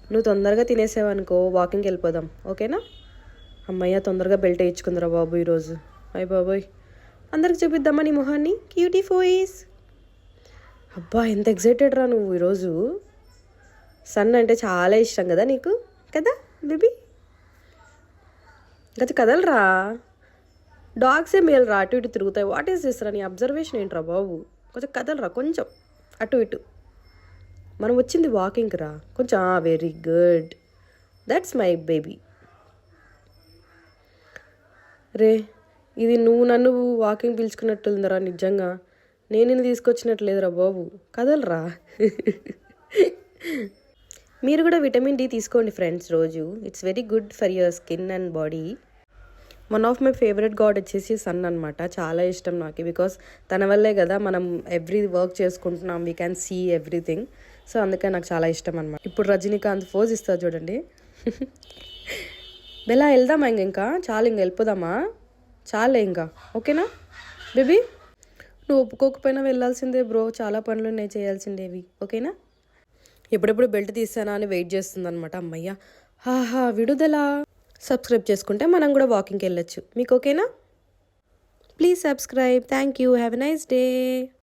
నువ్వు తొందరగా తినేసావనుకో వాకింగ్కి వెళ్ళిపోదాం, ఓకేనా? అమ్మయ్య, తొందరగా బెల్ట్ వేయించుకుందిరా బాబు ఈరోజు. అయ్య బాబోయ్, అందరికి చూపిద్దామా నీ మొహాన్ని? క్యూటీ ఫోయిస్. అబ్బా, ఎంత ఎక్సైటెడ్ రా నువ్వు ఈరోజు. సన్ అంటే చాలా ఇష్టం కదా నీకు, కదా బేబీ? గత కదలరా, డాగ్సే మేలు రా, అటు ఇటు తిరుగుతాయి. వాట్ ఈస్ దిస్ రా, నీ అబ్జర్వేషన్ ఏంట్రా బాబు? కొంచెం కదలరా, కొంచెం అటు ఇటు. మనం వచ్చింది వాకింగ్కి రా కొంచెం. Very good, that's my baby. రే, ఇది నువ్వు నన్ను వాకింగ్ పిలుచుకున్నట్టుందిరా నిజంగా. నేను నిన్ను తీసుకొచ్చినట్లేదురా బాబు, కదలరా. మీరు కూడా విటమిన్ డి తీసుకోండి ఫ్రెండ్స్ రోజు. It's very good for your skin and body. One of my favourite god వచ్చేసి సన్ అనమాట. చాలా ఇష్టం నాకు, బికాస్ తన వల్లే కదా మనం ఎవ్రీ వర్క్ చేసుకుంటున్నాం. We can see everything. So అందుకే నాకు చాలా ఇష్టం అనమాట. ఇప్పుడు రజనీకాంత్ ఫోజ్ ఇస్తారు చూడండి. బెలా వెళ్దామా? ఇంకా చాలా, ఇంక వెళ్ళిపోదామా? చాలే ఇంకా, ఓకేనా బేబీ? నువ్వు ఒప్పుకోకపోయినా వెళ్ళాల్సిందే బ్రో, చాలా పనులు నేను చేయాల్సిందేవి, ఓకేనా? ఎప్పుడెప్పుడు బెల్ట్ తీసానా అని వెయిట్ చేస్తుంది అనమాట. అమ్మయ్య, హాహా విడుదల. సబ్స్క్రైబ్ చేసుకుంటే మనం కూడా వాకింగ్కి వెళ్ళొచ్చు. మీకు ఓకేనా? Please subscribe. Thank you. Have a nice day.